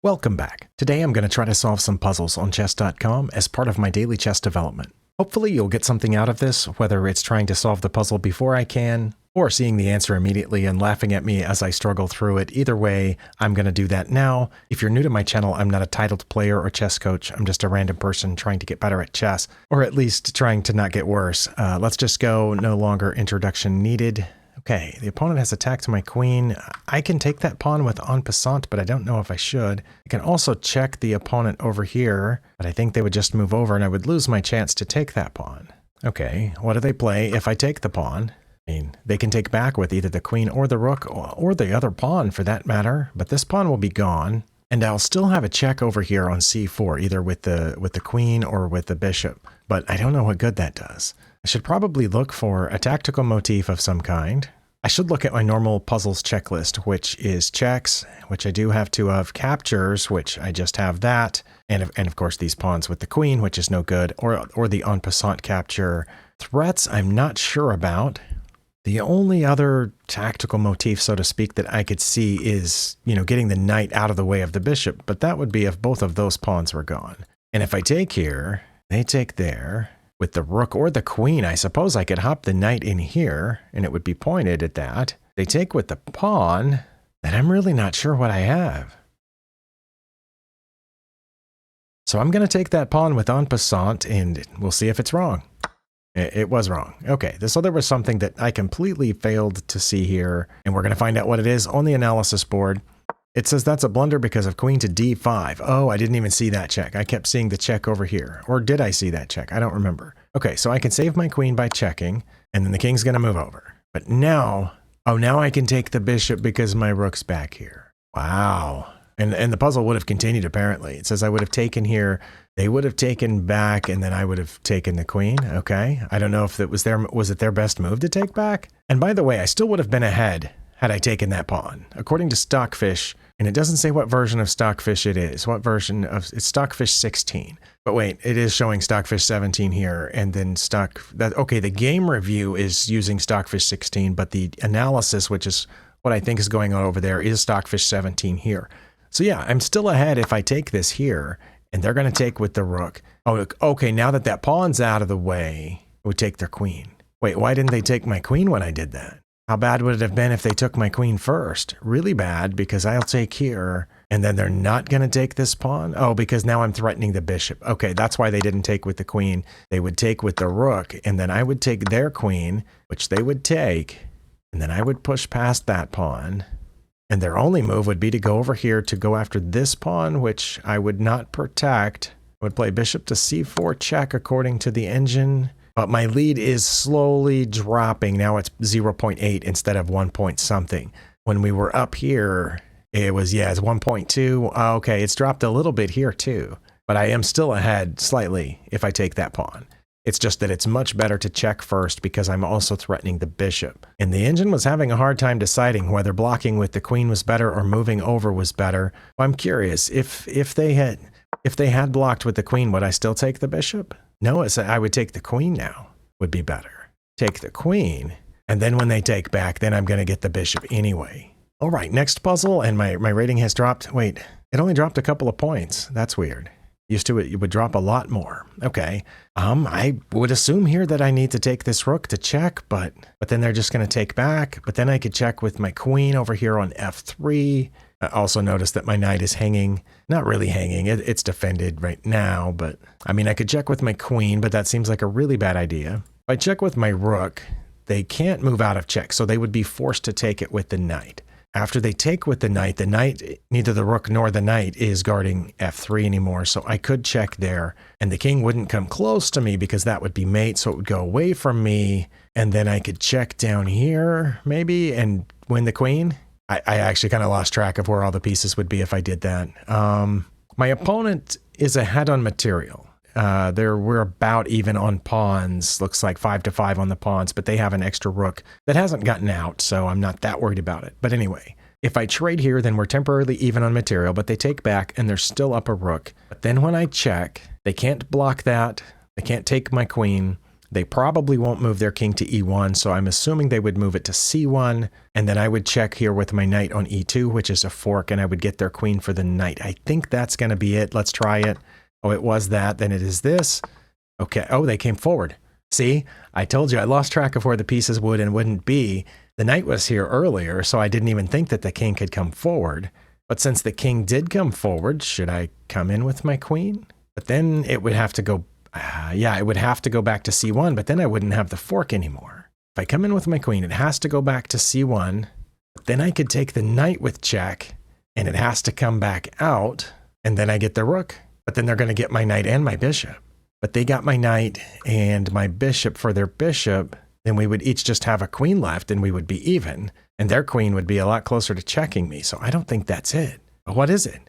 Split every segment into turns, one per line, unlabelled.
Welcome back. Today I'm going to try to solve some puzzles on chess.com as part of my daily chess development. Hopefully you'll get something out of this, whether it's trying to solve the puzzle before I can, or seeing the answer immediately and laughing at me as I struggle through it. Either way, I'm going to do that now. If you're new to my channel, I'm not a titled player or chess coach. I'm just a random person trying to get better at chess, or at least trying to not get worse. Let's just go. No longer introduction needed. Okay, the opponent has attacked my queen. I can take that pawn with en passant, but I don't know if I should. I can also check the opponent over here, but I think they would just move over and I would lose my chance to take that pawn. Okay, what do they play if I take the pawn? I mean, they can take back with either the queen or the rook, or the other pawn for that matter, but this pawn will be gone. And I'll still have a check over here on c4, either with the queen or with the bishop, but I don't know what good that does. I should probably look for a tactical motif of some kind. I should look at my normal puzzles checklist, which is checks, which I do have two of, captures, which I just have that, and of course these pawns with the queen, which is no good, or the en passant capture. Threats I'm not sure about. The only other tactical motif, so to speak, that I could see is, getting the knight out of the way of the bishop, but that would be if both of those pawns were gone. And if I take here, they take there. With the rook or the queen, I suppose I could hop the knight in here, and it would be pointed at that. They take with the pawn, then I'm really not sure what I have. So I'm going to take that pawn with en passant, and we'll see if it's wrong. It was wrong. Okay, so there was something that I completely failed to see here, and we're going to find out what it is on the analysis board. It says that's a blunder because of queen to d5. Oh, I didn't even see that check. I kept seeing the check over here. Or did I see that check? I don't remember. Okay, so I can save my queen by checking, and then the king's going to move over. But now, now I can take the bishop because my rook's back here. Wow. And the puzzle would have continued, apparently. It says I would have taken here, they would have taken back, and then I would have taken the queen. Okay. I don't know if it was their best move to take back? And by the way, I still would have been ahead had I taken that pawn. According to Stockfish, and it doesn't say what version of Stockfish it is. What version of, it's Stockfish 16. But wait, it is showing Stockfish 17 here, and then okay, the game review is using Stockfish 16, but the analysis, which is what I think is going on over there, is Stockfish 17 here. So yeah, I'm still ahead if I take this here, and they're going to take with the rook. Oh, okay, now that pawn's out of the way, it would take their queen. Wait, why didn't they take my queen when I did that? How bad would it have been if they took my queen first? Really bad, because I'll take here, and then they're not going to take this pawn? Oh, because now I'm threatening the bishop. Okay, that's why they didn't take with the queen. They would take with the rook, and then I would take their queen, which they would take, and then I would push past that pawn. And their only move would be to go over here to go after this pawn, which I would not protect. I would play bishop to c4 check according to the engine. But my lead is slowly dropping. Now it's 0.8 instead of 1 point something. When we were up here, it's 1.2. Okay, it's dropped a little bit here too. But I am still ahead slightly if I take that pawn. It's just that it's much better to check first because I'm also threatening the bishop. And the engine was having a hard time deciding whether blocking with the queen was better or moving over was better. Well, I'm curious, if they had blocked with the queen, would I still take the bishop? No, I would take the queen now, would be better. Take the queen, and then when they take back, then I'm going to get the bishop anyway. All right, next puzzle, and my rating has dropped. Wait, it only dropped a couple of points. That's weird. Used to it would drop a lot more. Okay, I would assume here that I need to take this rook to check, but then they're just going to take back. But then I could check with my queen over here on f3. I also noticed that my knight is hanging. Not really hanging, it's defended right now, but I mean, I could check with my queen, but that seems like a really bad idea. If I check with my rook, they can't move out of check, so they would be forced to take it with the knight. After they take with the knight, neither the rook nor the knight is guarding f3 anymore, so I could check there, and the king wouldn't come close to me because that would be mate, so it would go away from me, and then I could check down here, maybe, and win the queen. I actually kind of lost track of where all the pieces would be if I did that. My opponent is ahead on material. We're about even on pawns. Looks like 5-5 on the pawns, but they have an extra rook that hasn't gotten out, so I'm not that worried about it. But anyway, if I trade here, then we're temporarily even on material, but they take back and they're still up a rook. But then when I check, they can't block that. They can't take my queen. They probably won't move their king to e1, so I'm assuming they would move it to c1, and then I would check here with my knight on e2, which is a fork, and I would get their queen for the knight. I think that's going to be it. Let's try it. Oh, it was that. Then it is this. Okay. Oh, they came forward. See, I told you I lost track of where the pieces would and wouldn't be. The knight was here earlier, so I didn't even think that the king could come forward. But since the king did come forward, should I come in with my queen? But then it would have to go, it would have to go back to c1, but then I wouldn't have the fork anymore. If I come in with my queen, it has to go back to c1. But then I could take the knight with check, and it has to come back out, and then I get the rook. But then they're going to get my knight and my bishop. But they got my knight and my bishop for their bishop, then we would each just have a queen left and we would be even. And their queen would be a lot closer to checking me. So I don't think that's it. But what is it?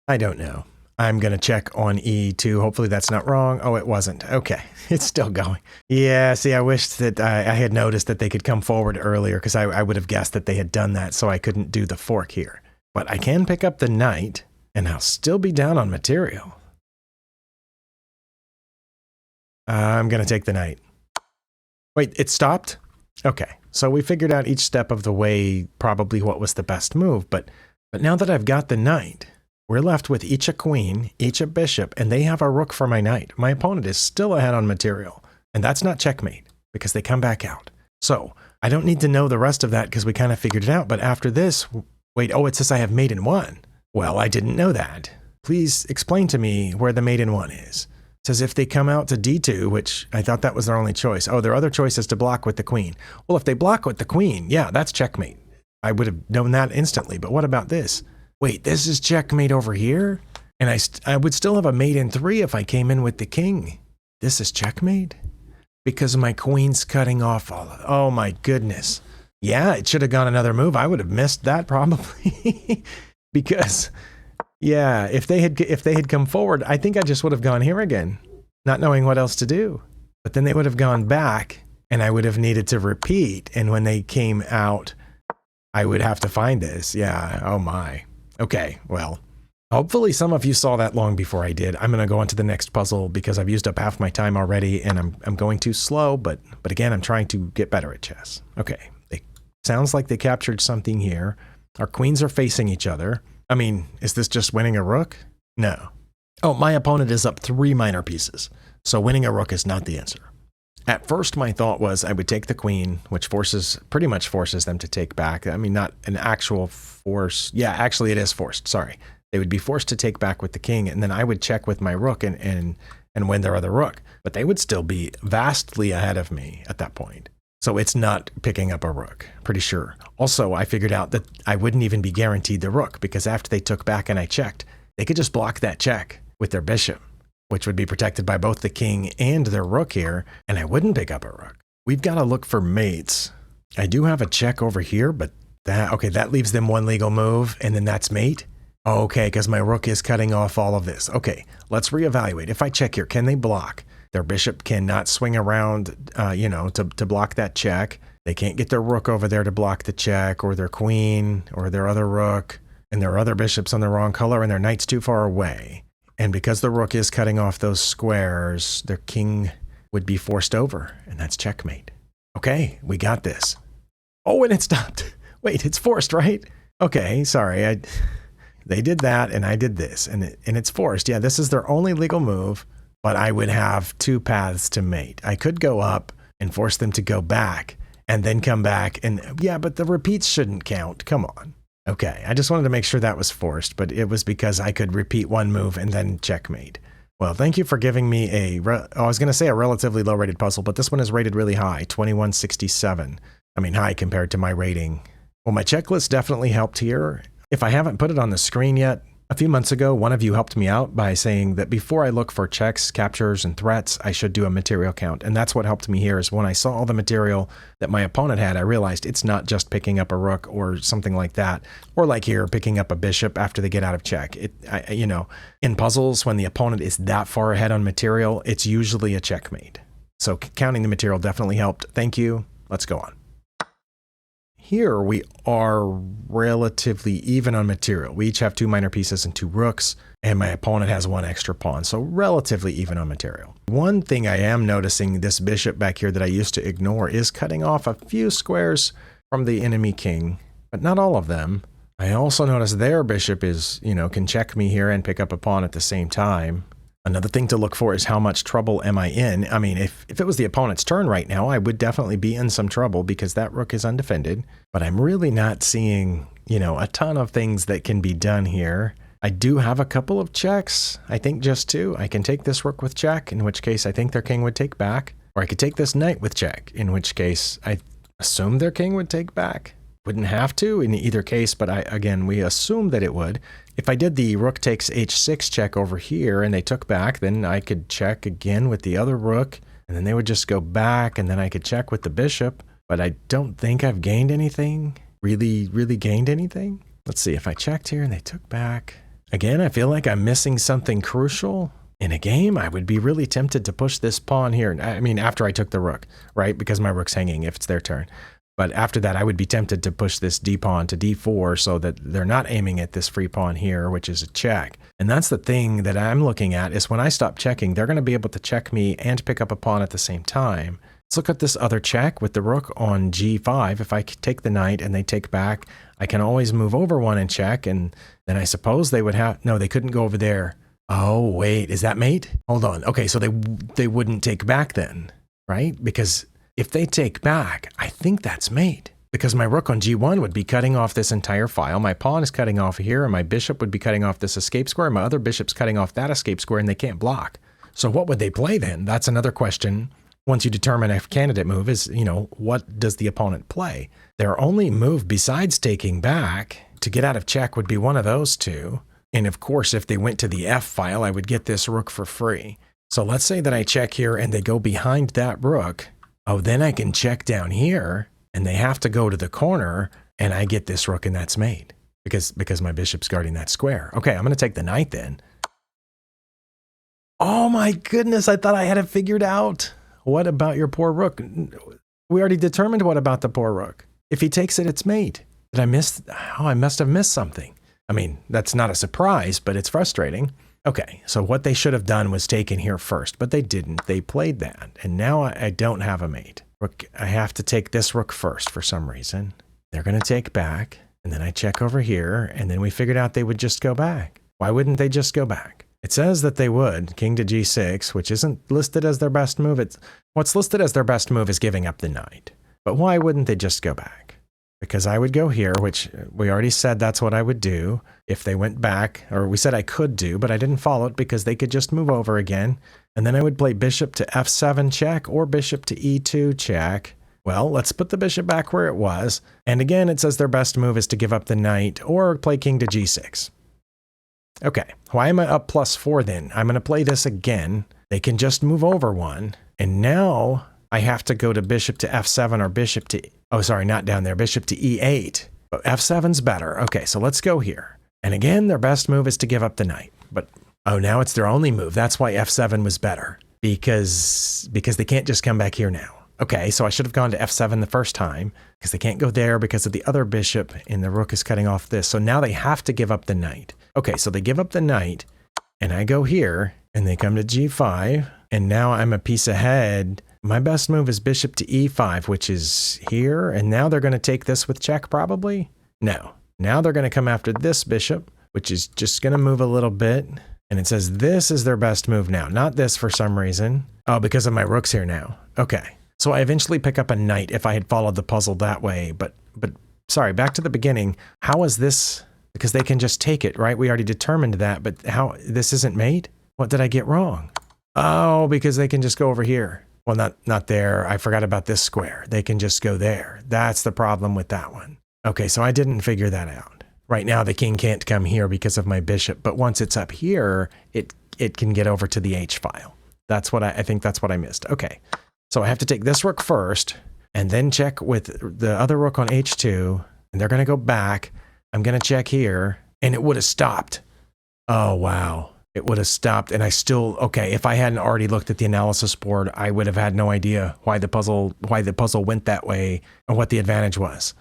I don't know. I'm going to check on e2. Hopefully that's not wrong. Oh, it wasn't. Okay. It's still going. Yeah, see, I wish that I had noticed that they could come forward earlier because I would have guessed that they had done that, so I couldn't do the fork here. But I can pick up the knight. And I'll still be down on material. I'm going to take the knight. Wait, it stopped? Okay, so we figured out each step of the way probably what was the best move. But now that I've got the knight, we're left with each a queen, each a bishop, and they have a rook for my knight. My opponent is still ahead on material. And that's not checkmate because they come back out. So I don't need to know the rest of that because we kind of figured it out. But after this, wait, oh, it says I have mate in one. Well, I didn't know that. Please explain to me where the mate in one is. It says if they come out to d2, which I thought that was their only choice. Oh, their other choice is to block with the queen. Well, if they block with the queen, yeah, that's checkmate. I would have known that instantly. But what about this? Wait, this is checkmate over here? And I would still have a mate in 3 if I came in with the king. This is checkmate? Because my queen's cutting off all of it. Oh, my goodness. Yeah, it should have gone another move. I would have missed that probably. Because, yeah, if they had come forward, I think I just would have gone here again, not knowing what else to do. But then they would have gone back, and I would have needed to repeat. And when they came out, I would have to find this. Yeah, oh my. Okay, well, hopefully some of you saw that long before I did. I'm going to go on to the next puzzle because I've used up half my time already, and I'm going too slow. But again, I'm trying to get better at chess. Okay, sounds like they captured something here. Our queens are facing each other. I mean, is this just winning a rook? No. Oh, my opponent is up 3 minor pieces. So winning a rook is not the answer. At first, my thought was I would take the queen, which pretty much forces them to take back. I mean, not an actual force. Yeah, actually it is forced. Sorry. They would be forced to take back with the king, and then I would check with my rook and win their other rook. But they would still be vastly ahead of me at that point. So it's not picking up a rook, pretty sure. Also, I figured out that I wouldn't even be guaranteed the rook because after they took back and I checked, they could just block that check with their bishop, which would be protected by both the king and their rook here, and I wouldn't pick up a rook. We've got to look for mates. I do have a check over here, but that leaves them 1 legal move, and then that's mate. Okay, because my rook is cutting off all of this. Okay, let's reevaluate. If I check here, can they block? Their bishop cannot swing around, to block that check. They can't get their rook over there to block the check, or their queen, or their other rook, and their other bishop's on the wrong color, and their knight's too far away. And because the rook is cutting off those squares, their king would be forced over, and that's checkmate. Okay, we got this. Oh, and it stopped. Wait, it's forced, right? Okay, sorry. They did that, and I did this, and it's forced. Yeah, this is their only legal move. But I would have 2 paths to mate. I could go up and force them to go back and then come back. And yeah, but the repeats shouldn't count. Come on. Okay, I just wanted to make sure that was forced, but it was because I could repeat 1 move and then checkmate. Well, thank you for giving me I was going to say a relatively low rated puzzle, but this one is rated really high, 2167. I mean, high compared to my rating. Well, my checklist definitely helped here. If I haven't put it on the screen yet, a few months ago, one of you helped me out by saying that before I look for checks, captures, and threats, I should do a material count. And that's what helped me here is when I saw all the material that my opponent had, I realized it's not just picking up a rook or something like that. Or like here, picking up a bishop after they get out of check. In puzzles, when the opponent is that far ahead on material, it's usually a checkmate. So counting the material definitely helped. Thank you. Let's go on. here we are relatively even on material. We each have 2 minor pieces and 2 rooks, and my opponent has 1 extra pawn, so relatively even on material. One thing I am noticing, this bishop back here that I used to ignore is cutting off a few squares from the enemy king, but not all of them. I also notice their bishop is, can check me here and pick up a pawn at the same time. Another thing to look for is how much trouble am I in? I mean, if it was the opponent's turn right now, I would definitely be in some trouble because that rook is undefended, but I'm really not seeing, a ton of things that can be done here. I do have a couple of checks. I think just 2. I can take this rook with check, in which case I think their king would take back, or I could take this knight with check, in which case I assume their king would take back. Wouldn't have to in either case, but again, we assume that it would. If I did the rook takes h6 check over here and they took back, then I could check again with the other rook, and then they would just go back, and then I could check with the bishop. But I don't think I've gained anything. Really gained anything. Let's see, if I checked here and they took back. Again, I feel like I'm missing something crucial. In a game, I would be really tempted to push this pawn here. I mean, after I took the rook, right? Because my rook's hanging if it's their turn. But after that, I would be tempted to push this d-pawn to d4 so that they're not aiming at this free pawn here, which is a check. And that's the thing that I'm looking at, is when I stop checking, they're going to be able to check me and pick up a pawn at the same time. Let's look at this other check with the rook on g5. If I take the knight and they take back, I can always move over 1 and check, and then I suppose they would have... No, they couldn't go over there. Oh, wait, is that mate? Hold on. Okay, so they wouldn't take back then, right? Because... if they take back, I think that's mate. Because my rook on g1 would be cutting off this entire file, my pawn is cutting off here, and my bishop would be cutting off this escape square, and my other bishop's cutting off that escape square, and they can't block. So what would they play then? That's another question. Once you determine a candidate move is, what does the opponent play? Their only move besides taking back to get out of check would be one of those 2. And of course, if they went to the f file, I would get this rook for free. So let's say that I check here and they go behind that rook. Oh, then I can check down here, and they have to go to the corner, and I get this rook, and that's mate, because my bishop's guarding that square. Okay, I'm going to take the knight then. Oh my goodness, I thought I had it figured out. What about your poor rook? We already determined what about the poor rook. If he takes it, it's mate. Did I miss? Oh, I must have missed something. I mean, that's not a surprise, but it's frustrating. Okay, so what they should have done was taken here first, but they didn't. They played that, and now I don't have a mate. Rook, I have to take this rook first for some reason. They're going to take back, and then I check over here, and then we figured out they would just go back. Why wouldn't they just go back? It says that they would, king to g6, which isn't listed as their best move. What's listed as their best move is giving up the knight. But why wouldn't they just go back? Because I would go here, which we already said that's what I would do if they went back, or we said I could do, but I didn't follow it because they could just move over again. And then I would play bishop to f7 check or bishop to e2 check. Well, let's put the bishop back where it was. And again, it says their best move is to give up the knight or play king to g6. Okay, why am I up +4 then? I'm going to play this again. They can just move over 1. And now I have to go to bishop to f7 or bishop to... Oh, sorry, not down there. Bishop to e8. But f7's better. Okay, so let's go here. And again, their best move is to give up the knight. But, oh, now it's their only move. That's why f7 was better. Because they can't just come back here now. Okay, so I should have gone to f7 the first time. Because they can't go there because of the other bishop. And the rook is cutting off this. So now they have to give up the knight. Okay, so they give up the knight. And I go here. And they come to g5. And now I'm a piece ahead. My best move is bishop to e5, which is here. And now they're going to take this with check, probably? No. Now they're going to come after this bishop, which is just going to move a little bit. And it says this is their best move now, not this for some reason. Oh, because of my rooks here now. Okay. So I eventually pick up a knight if I had followed the puzzle that way. But sorry, back to the beginning. How is this? Because they can just take it, right? We already determined that, but how? This isn't mate? What did I get wrong? Oh, because they can just go over here. Well, not there. I forgot about this square. They can just go there. That's the problem with that one. Okay, so I didn't figure that out. Right now, the king can't come here because of my bishop, but once it's up here, it can get over to the H file. That's what I think that's what I missed. Okay, so I have to take this rook first, and then check with the other rook on H2, and they're going to go back. I'm going to check here, and it would have stopped. Oh, wow. It would have stopped, and I still, okay, if I hadn't already looked at the analysis board, I would have had no idea why the puzzle went that way or what the advantage was.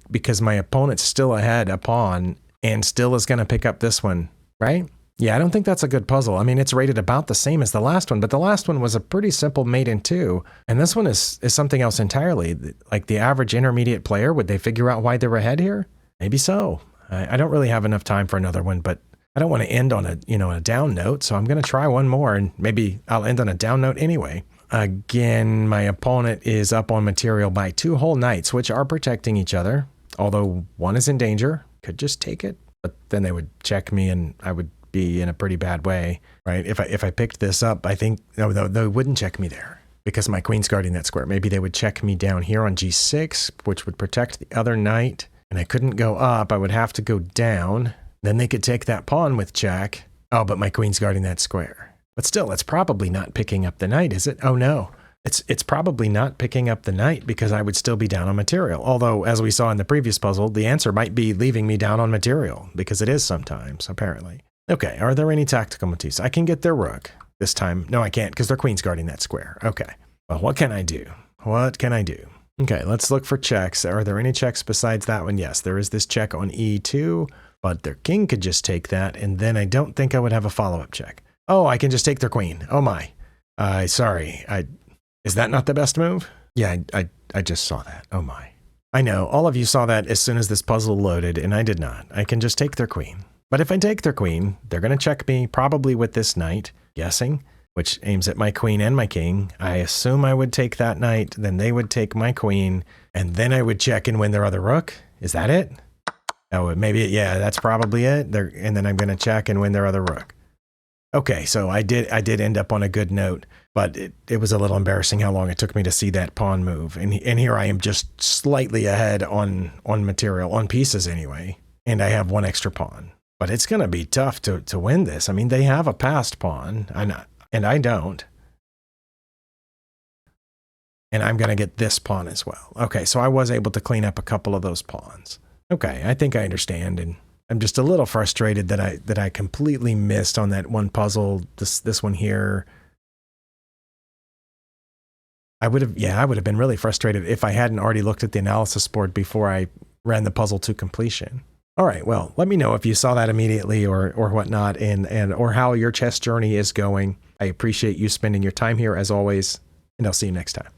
because my opponent's still ahead a pawn and still is going to pick up this one, right? Yeah, I don't think that's a good puzzle. I mean, it's rated about the same as the last one, but the last one was a pretty simple mate in two, and this one is something else entirely. Like the average intermediate player, would they figure out why they're ahead here? Maybe so. I don't really have enough time for another one, but I don't want to end on a down note, so I'm going to try one more, and maybe I'll end on a down note anyway. Again, my opponent is up on material by 2 whole knights, which are protecting each other, although one is in danger. Could just take it, but then they would check me and I would be in a pretty bad way, right? If I picked this up, I think, no, they wouldn't check me there because my queen's guarding that square. Maybe they would check me down here on g6, which would protect the other knight, and I couldn't go up. I would have to go down. Then they could take that pawn with check. Oh, but my queen's guarding that square. But still, it's probably not picking up the knight, is it? Oh no. It's probably not picking up the knight because I would still be down on material. Although, as we saw in the previous puzzle, the answer might be leaving me down on material, because it is sometimes, apparently. Okay, are there any tactical motifs? I can get their rook this time. No, I can't, because their queen's guarding that square. Okay, well, what can I do? What can I do? Okay, let's look for checks. Are there any checks besides that one? Yes, there is this check on e2, but their king could just take that, and then I don't think I would have a follow-up check. Oh, I can just take their queen. Oh my. Sorry, is that not the best move? Yeah, I just saw that. Oh my. I know, all of you saw that as soon as this puzzle loaded, and I did not. I can just take their queen. But if I take their queen, they're going to check me, probably with this knight, guessing, which aims at my queen and my king. I assume I would take that knight, then they would take my queen, and then I would check and win their other rook. Is that it? Oh, maybe, yeah, that's probably it. And then I'm going to check and win their other rook. Okay, so I did end up on a good note, but it was a little embarrassing how long it took me to see that pawn move. And here I am just slightly ahead on material, on pieces anyway, and I have one extra pawn. But it's going to be tough to win this. I mean, they have a passed pawn, and I don't. And I'm going to get this pawn as well. Okay, so I was able to clean up a couple of those pawns. Okay, I think I understand, and I'm just a little frustrated that I completely missed on that one puzzle, this one here. I would have been really frustrated if I hadn't already looked at the analysis board before I ran the puzzle to completion. All right, well, let me know if you saw that immediately or whatnot, or how your chess journey is going. I appreciate you spending your time here as always, and I'll see you next time.